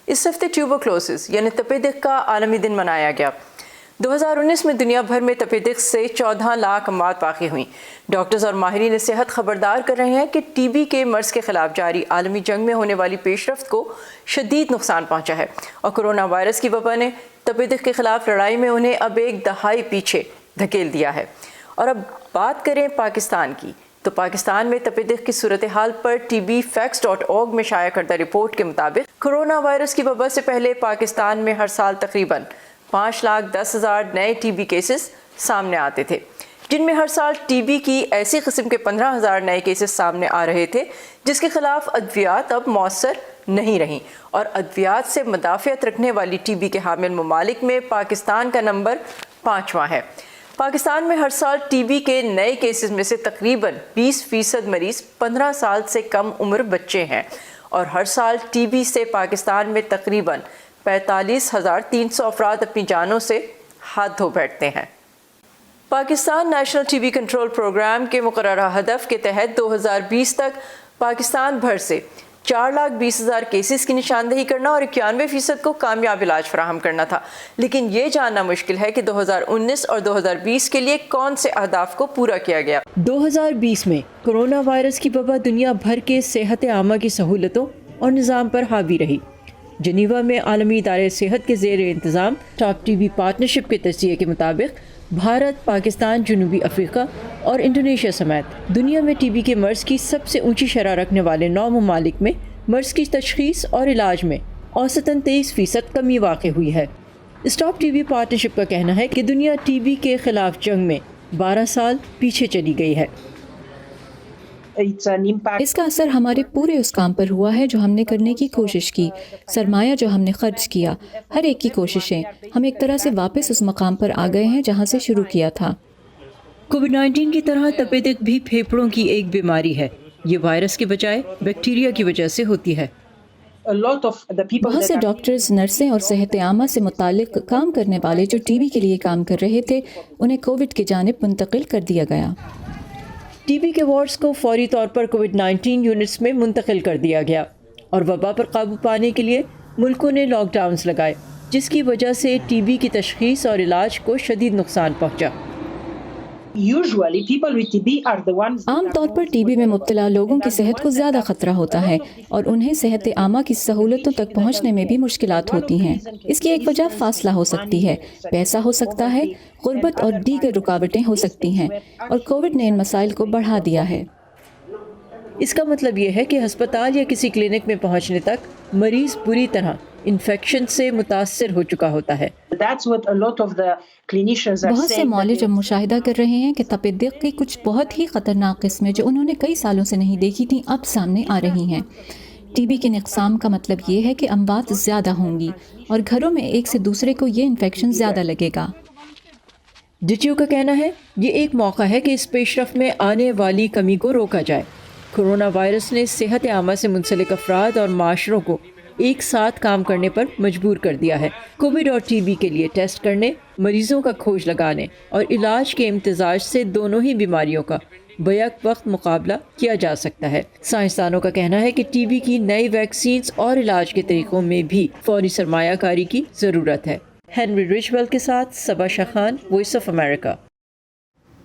اس ہفتے ٹیوبرکلوسس یعنی تپِ دق کا عالمی دن منایا گیا۔ 2019 میں دنیا بھر میں تپِ دق سے 14 لاکھ اموات باقی ہوئیں۔ ڈاکٹرز اور ماہرین صحت خبردار کر رہے ہیں کہ ٹی بی کے مرض کے خلاف جاری عالمی جنگ میں ہونے والی پیش رفت کو شدید نقصان پہنچا ہے، اور کرونا وائرس کی وبا نے تپِ دق کے خلاف لڑائی میں انہیں اب ایک دہائی پیچھے دھکیل دیا ہے۔ اور اب بات کریں پاکستان کی، تو پاکستان میں تپِ دق کی صورتحال پر TBFacts.org میں شائع کردہ رپورٹ کے مطابق کرونا وائرس کی وبا سے پہلے پاکستان میں ہر سال تقریباً 5,10,000 نئے ٹی بی کیسز سامنے آتے تھے، جن میں ہر سال ٹی بی کی ایسی قسم کے 15,000 نئے کیسز سامنے آ رہے تھے جس کے خلاف ادویات اب مؤثر نہیں رہیں، اور ادویات سے مدافعت رکھنے والی ٹی بی کے حامل ممالک میں پاکستان کا نمبر 5واں ہے۔ پاکستان میں ہر سال ٹی بی کے نئے کیسز میں سے تقریباً 20% مریض 15 سال سے کم عمر بچے ہیں، اور ہر سال ٹی بی سے پاکستان میں تقریباً 45,300 افراد اپنی جانوں سے ہاتھ دھو بیٹھتے ہیں۔ Pakistan national T B control programme کے مقررہ ہدف کے تحت 2020 تک پاکستان بھر سے 4,20,000 کیسز کی نشاندہی کرنا اور 91% کو کامیاب علاج فراہم کرنا تھا، لیکن یہ جاننا مشکل ہے کہ 2019 اور 2020 کے لیے کون سے اہداف کو پورا کیا گیا۔ 2020 میں کرونا وائرس کی وبا دنیا بھر کے صحت عامہ کی سہولتوں اور نظام پر حاوی رہی۔ جنیوا میں عالمی ادارے صحت کے زیر انتظام ٹاپ ٹی بی پارٹنرشپ کے تجزیے کے مطابق بھارت، پاکستان، جنوبی افریقہ اور انڈونیشیا سمیت دنیا میں ٹی بی کے مرض کی سب سے اونچی شرح رکھنے والے 9 ممالک میں مرض کی تشخیص اور علاج میں اوسطاً 23% کمی واقع ہوئی ہے۔ اسٹاپ ٹی بی پارٹنرشپ کا کہنا ہے کہ دنیا ٹی بی کے خلاف جنگ میں 12 سال پیچھے چلی گئی ہے۔ اس کا اثر ہمارے پورے اس کام پر ہوا ہے جو ہم نے کرنے کی کوشش کی، سرمایہ جو ہم نے خرچ کیا، ہر ایک کی کوششیں، ہم ایک طرح سے واپس اس مقام پر آ گئے ہیں جہاں سے شروع کیا تھا۔ کووڈ-19 کی طرح تپِ دق بھی پھیپھڑوں کی ایک بیماری ہے۔ یہ وائرس کے بجائے بیکٹیریا کی وجہ سے ہوتی ہے۔ بہت سے ڈاکٹرز، نرسیں اور صحت عامہ سے متعلق کام کرنے والے جو ٹی بی کے لیے کام کر رہے تھے، انہیں کووڈ کی جانب منتقل کر دیا گیا۔ ٹی بی کے وارڈز کو فوری طور پر کووڈ-19 یونٹس میں منتقل کر دیا گیا، اور وبا پر قابو پانے کے لیے ملکوں نے لاک ڈاؤنز لگائے، جس کی وجہ سے ٹی بی کی تشخیص اور علاج کو شدید نقصان پہنچا۔ عام طور پر ٹی بی میں مبتلا لوگوں کی صحت کو زیادہ خطرہ ہوتا ہے، اور انہیں صحت عامہ کی سہولتوں تک پہنچنے میں بھی مشکلات ہوتی ہیں۔ اس کی ایک وجہ فاصلہ ہو سکتی ہے، پیسہ ہو سکتا ہے، غربت اور دیگر رکاوٹیں ہو سکتی ہیں، اور کووڈ نے ان مسائل کو بڑھا دیا ہے۔ اس کا مطلب یہ ہے کہ ہسپتال یا کسی کلینک میں پہنچنے تک مریض بری طرح انفیکشن سے متاثر ہو چکا ہوتا ہے۔ بہت سے معالج اب مشاہدہ کر رہے ہیں کہ تپِ دق کی کچھ بہت ہی خطرناک قسمیں جو انہوں نے کئی سالوں سے نہیں دیکھی تھیں اب سامنے آ رہی ہیں۔ ٹی بی کے انقسام کا مطلب یہ ہے کہ اموات زیادہ ہوں گی، اور گھروں میں ایک سے دوسرے کو یہ انفیکشن زیادہ لگے گا۔ ڈیٹیو کا کہنا ہے یہ ایک موقع ہے کہ اس پیش رفت میں آنے والی کمی کو روکا جائے۔ کرونا وائرس نے صحت عامہ سے منسلک افراد اور معاشروں کو ایک ساتھ کام کرنے پر مجبور کر دیا ہے۔ کووڈ اور ٹی بی کے لیے ٹیسٹ کرنے، مریضوں کا کھوج لگانے اور علاج کے امتزاج سے دونوں ہی بیماریوں کا بیک وقت مقابلہ کیا جا سکتا ہے۔ سائنسدانوں کا کہنا ہے کہ ٹی بی کی نئی ویکسینز اور علاج کے طریقوں میں بھی فوری سرمایہ کاری کی ضرورت ہے۔ ہنری رچول کے ساتھ صبا شاہ خان، وائس آف امریکہ۔